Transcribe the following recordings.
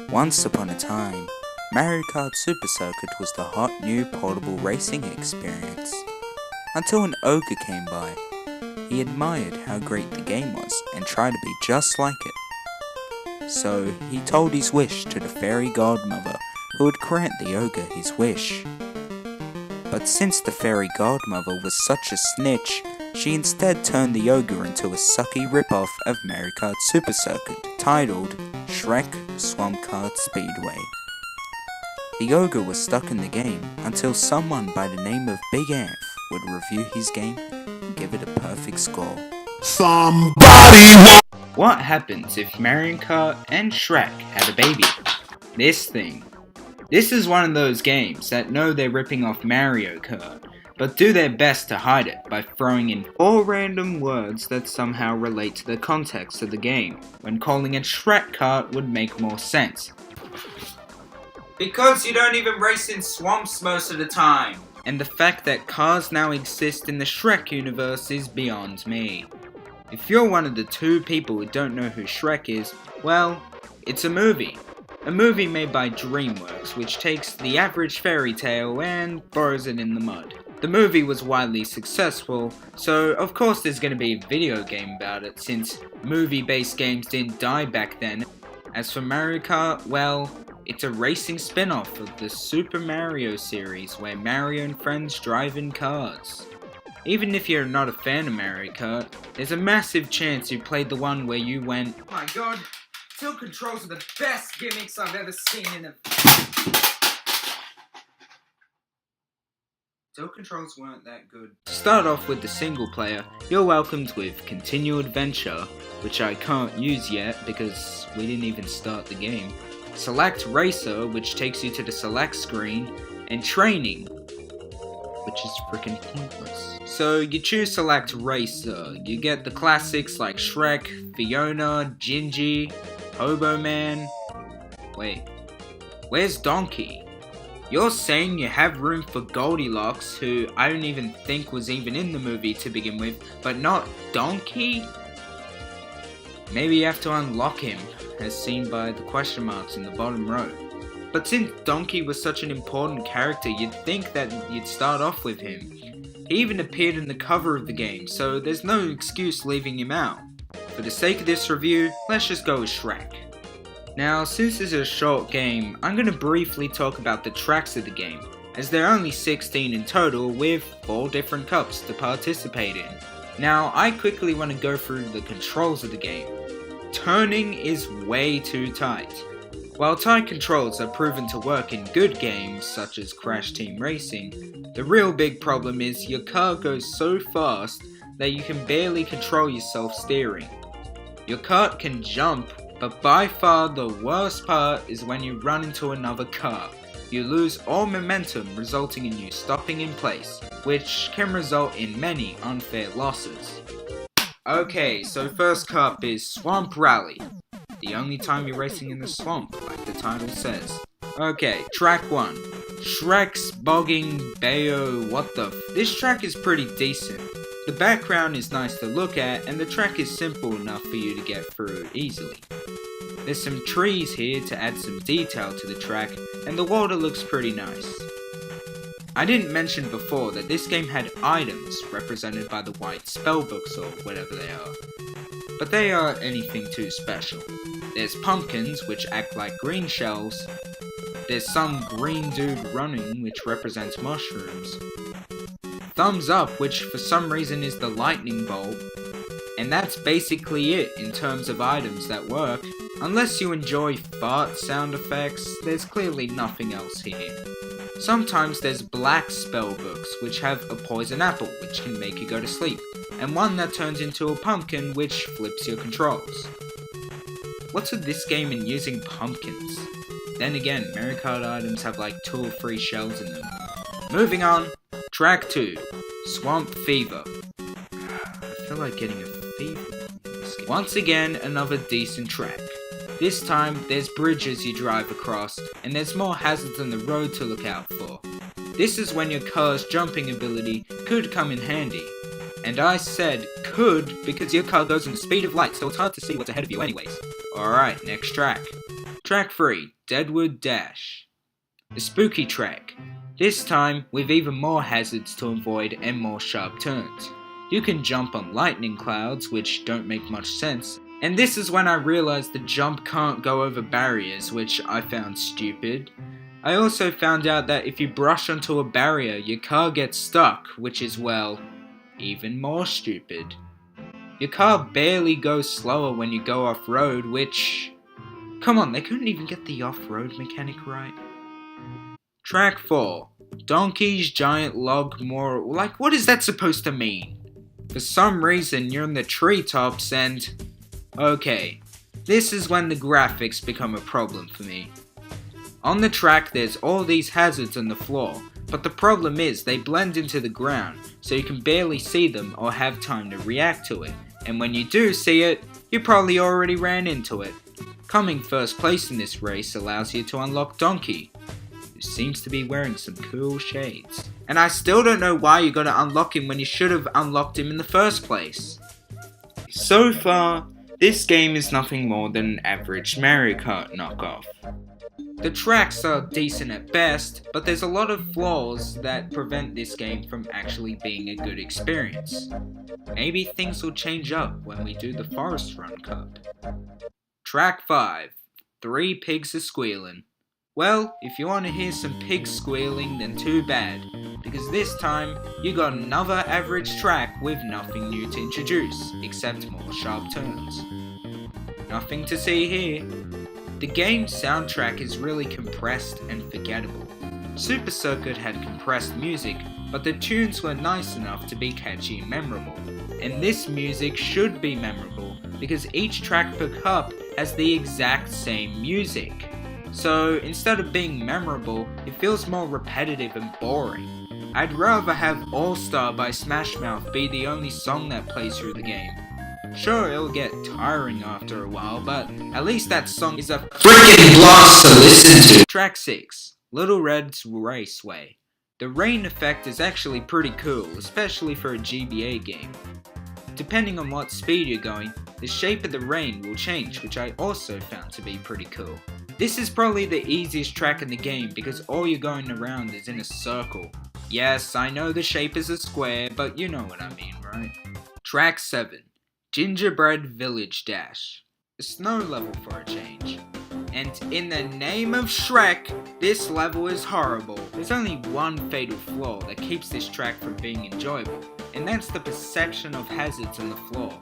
Once upon a time, Mario Kart Super Circuit was the hot new portable racing experience. Until an ogre came by. He admired how great the game was and tried to be just like it. So he told his wish to the fairy godmother who would grant the ogre his wish. But since the fairy godmother was such a snitch, she instead turned the ogre into a sucky ripoff of Mario Kart Super Circuit, titled Shrek Kart Speedway. The ogre was stuck in the game until someone by the name of BigAnf would review his game and give it a perfect score. What happens if Mario Kart and Shrek had a baby? This thing. This is one of those games that know they're ripping off Mario Kart, but do their best to hide it by throwing in 4 random words that somehow relate to the context of the game, when calling it Shrek Kart would make more sense. Because you don't even race in swamps most of the time! And the fact that cars now exist in the Shrek universe is beyond me. If you're one of the 2 people who don't know who Shrek is, well, it's a movie. A movie made by DreamWorks which takes the average fairy tale and throws it in the mud. The movie was widely successful, so of course there's going to be a video game about it since movie-based games didn't die back then. As for Mario Kart, well, it's a racing spin-off of the Super Mario series where Mario and friends drive in cars. Even if you're not a fan of Mario Kart, there's a massive chance you played the one where you went, "Oh my god, tilt controls are the best gimmicks I've ever seen in a..." Tilt controls weren't that good. To start off with the single player, you're welcomed with Continue Adventure, which I can't use yet because we didn't even start the game. Select Racer, which takes you to the select screen, and Training, which is freaking pointless. So you choose Select Racer, you get the classics like Shrek, Fiona, Gingy, Hobo Man. Wait, where's Donkey? You're saying you have room for Goldilocks, who I don't even think was even in the movie to begin with, but not Donkey? Maybe you have to unlock him, as seen by the question marks in the bottom row. But since Donkey was such an important character, you'd think that you'd start off with him. He even appeared in the cover of the game, so there's no excuse leaving him out. For the sake of this review, let's just go with Shrek. Now, since this is a short game, I'm going to briefly talk about the tracks of the game, as there are only 16 in total with 4 different cups to participate in. Now, I quickly want to go through the controls of the game. Turning is way too tight. While tight controls are proven to work in good games such as Crash Team Racing, the real big problem is your car goes so fast that you can barely control yourself steering. Your kart can jump, but by far the worst part is when you run into another car. You lose all momentum, resulting in you stopping in place, which can result in many unfair losses. Okay, so first cup is Swamp Rally. The only time you're racing in the swamp, like the title says. Okay, track 1. Shrek's Bogging Bayo This track is pretty decent. The background is nice to look at, and the track is simple enough for you to get through easily. There's some trees here to add some detail to the track, and the water looks pretty nice. I didn't mention before that this game had items represented by the white spellbooks or whatever they are, but they aren't anything too special. There's pumpkins, which act like green shells. There's some green dude running, which represents mushrooms. Thumbs up, which for some reason is the lightning bolt. And that's basically it in terms of items that work. Unless you enjoy fart sound effects, there's clearly nothing else here. Sometimes there's black spellbooks, which have a poison apple, which can make you go to sleep, and one that turns into a pumpkin, which flips your controls. What's with this game and using pumpkins? Then again, Mario Kart items have like 2 or 3 shells in them. Moving on, track 2, Swamp Fever. I feel like getting a fever in this game. Once again, another decent track. This time, there's bridges you drive across, and there's more hazards on the road to look out for. This is when your car's jumping ability could come in handy. And I said could because your car goes in the speed of light, so it's hard to see what's ahead of you anyways. Alright, next track. Track 3, Deadwood Dash. The spooky track. This time, with even more hazards to avoid and more sharp turns. You can jump on lightning clouds, which don't make much sense, and this is when I realized the jump can't go over barriers, which I found stupid. I also found out that if you brush onto a barrier, your car gets stuck, which is, well, even more stupid. Your car barely goes slower when you go off-road, which... Come on, they couldn't even get the off-road mechanic right. Track 4. Donkey's Giant Log Moral. Like, what is that supposed to mean? For some reason, you're in the treetops and... Okay, this is when the graphics become a problem for me. On the track, there's all these hazards on the floor, but the problem is they blend into the ground, so you can barely see them or have time to react to it, and when you do see it, you probably already ran into it. Coming first place in this race allows you to unlock Donkey, who seems to be wearing some cool shades. And I still don't know why you gotta unlock him when you should have unlocked him in the first place. So far, this game is nothing more than an average Mario Kart knockoff. The tracks are decent at best, but there's a lot of flaws that prevent this game from actually being a good experience. Maybe things will change up when we do the Forest Run Cup. Track 5. 3 Pigs Are Squealing. Well, if you want to hear some pigs squealing, then too bad, because this time, you got another average track with nothing new to introduce, except more sharp turns. Nothing to see here. The game's soundtrack is really compressed and forgettable. Super Circuit had compressed music, but the tunes were nice enough to be catchy and memorable. And this music should be memorable, because each track per cup has the exact same music. So instead of being memorable, it feels more repetitive and boring. I'd rather have All Star by Smash Mouth be the only song that plays through the game. Sure, it'll get tiring after a while, but at least that song is a freaking blast to listen to! Track 6. Little Red's Raceway. The rain effect is actually pretty cool, especially for a GBA game. Depending on what speed you're going, the shape of the rain will change, which I also found to be pretty cool. This is probably the easiest track in the game because all you're going around is in a circle. Yes, I know the shape is a square, but you know what I mean, right? Track 7. Gingerbread Village Dash. A snow level for a change. And in the name of Shrek, this level is horrible. There's only one fatal flaw that keeps this track from being enjoyable, and that's the perception of hazards on the floor.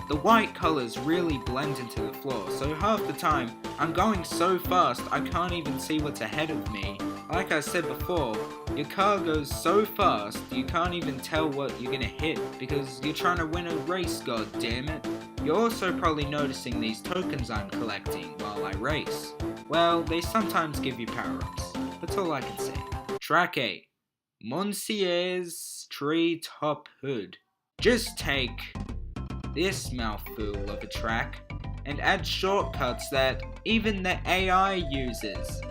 The white colours really blend into the floor, so half the time, I'm going so fast I can't even see what's ahead of me. Like I said before, your car goes so fast you can't even tell what you're gonna hit because you're trying to win a race, god damn it. You're also probably noticing these tokens I'm collecting while I race. Well, they sometimes give you power-ups. That's all I can say. Track 8. Monsieur's Tree Top Hood. Just take this mouthful of a track and add shortcuts that even the AI uses.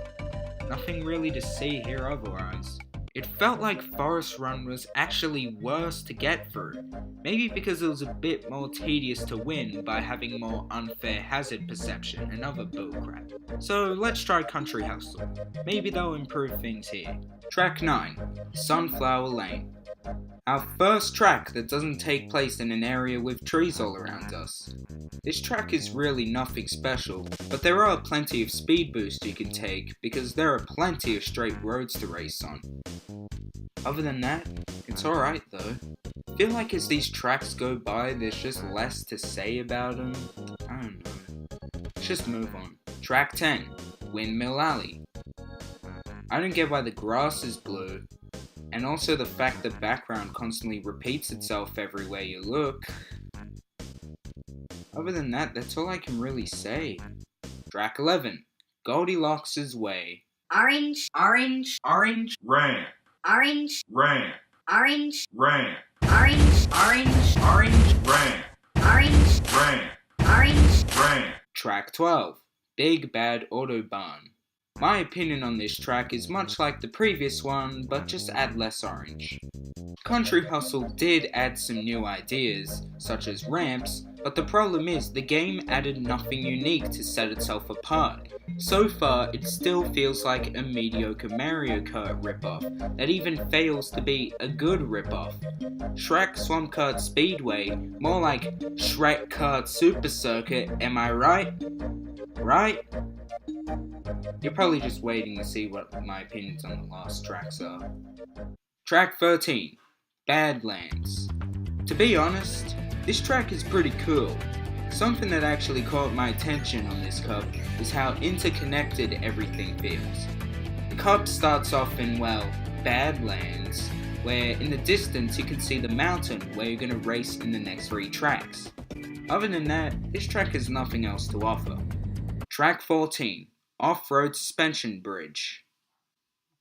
Nothing really to see here otherwise. It felt like Forest Run was actually worse to get through. Maybe because it was a bit more tedious to win by having more unfair hazard perception and other bullcrap. So let's try Country Hustle. Maybe they'll improve things here. Track 9. Sunflower Lane. Our first track that doesn't take place in an area with trees all around us. This track is really nothing special, but there are plenty of speed boosts you can take because there are plenty of straight roads to race on. Other than that, it's alright though. I feel like as these tracks go by, there's just less to say about them. I don't know. Let's just move on. Track 10, Windmill Alley. I don't get why the grass is blue, and also the fact the background constantly repeats itself everywhere you look. Other than that, that's all I can really say. Track 11, Goldilocks' Way. Orange, orange, Orange, Ramp, orange, ramp, orange, ramp, orange, orange, orange, ramp, orange, ramp, orange. ramp. Track 12, Big Bad Autobahn. My opinion on this track is much like the previous one, but just add less orange. Country Hustle did add some new ideas, such as ramps, but the problem is the game added nothing unique to set itself apart. So far, it still feels like a mediocre Mario Kart ripoff that even fails to be a good ripoff. Shrek Swamp Kart Speedway, more like Shrek Kart Super Circuit, am I right? Right? You're probably just waiting to see what my opinions on the last tracks are. Track 13, Badlands. To be honest, this track is pretty cool. Something that actually caught my attention on this cup is how interconnected everything feels. The cup starts off in, well, Badlands, where in the distance you can see the mountain where you're going to race in the next 3 tracks. Other than that, this track has nothing else to offer. Track 14, Off-Road Suspension Bridge.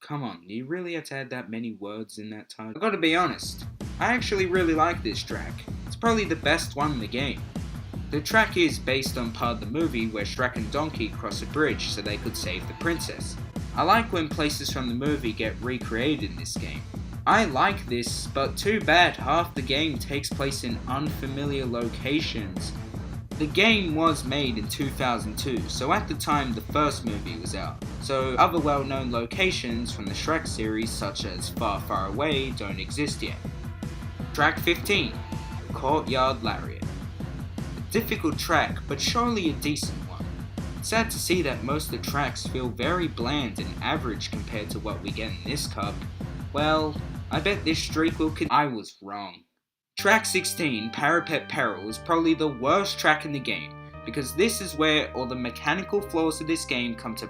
Come on, do you really have to add that many words in that title? I gotta be honest, I actually really like this track. It's probably the best one in the game. The track is based on part of the movie where Shrek and Donkey cross a bridge so they could save the princess. I like when places from the movie get recreated in this game. I like this, but too bad half the game takes place in unfamiliar locations. The game was made in 2002, so at the time the first movie was out, so other well-known locations from the Shrek series such as Far Far Away don't exist yet. Track 15, Courtyard Lariat. A difficult track, but surely a decent one. It's sad to see that most of the tracks feel very bland and average compared to what we get in this cup. Well, I bet this streak will I was wrong. Track 16, Parapet Peril, is probably the worst track in the game, because this is where all the mechanical flaws of this game come to.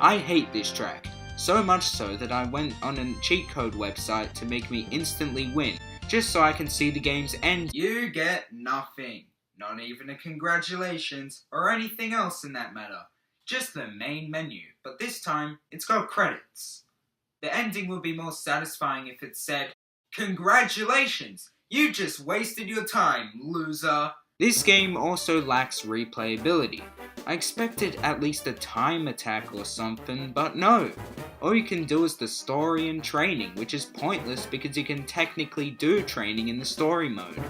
I hate this track, so much so that I went on a cheat code website to make me instantly win, just so I can see the game's end. You get nothing, not even a congratulations, or anything else in that matter, just the main menu, but this time, it's got credits. The ending would be more satisfying if it said, "Congratulations! You just wasted your time, loser!" This game also lacks replayability. I expected at least a time attack or something, but no. All you can do is the story and training, which is pointless because you can technically do training in the story mode.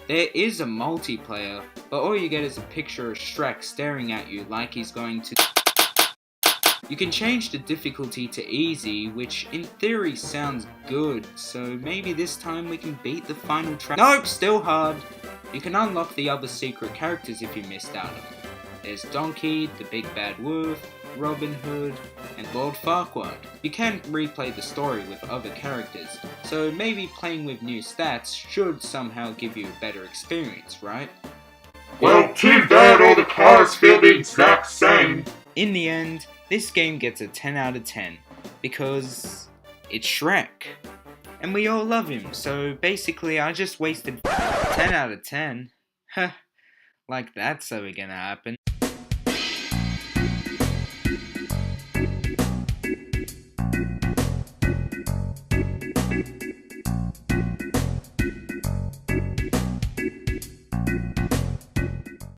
There is a multiplayer, but all you get is a picture of Shrek staring at you like he's going to. You can change the difficulty to easy, which in theory sounds good, so maybe this time we can beat the final track. Nope, still hard! You can unlock the other secret characters if you missed out on them. There's Donkey, the Big Bad Wolf, Robin Hood, and Lord Farquaad. You can replay the story with other characters, so maybe playing with new stats should somehow give you a better experience, right? Well, too bad all the cars feel the exact same. In the end, this game gets a 10 out of 10, because it's Shrek. And we all love him, so basically I just wasted 10 out of 10. Like that's ever gonna happen.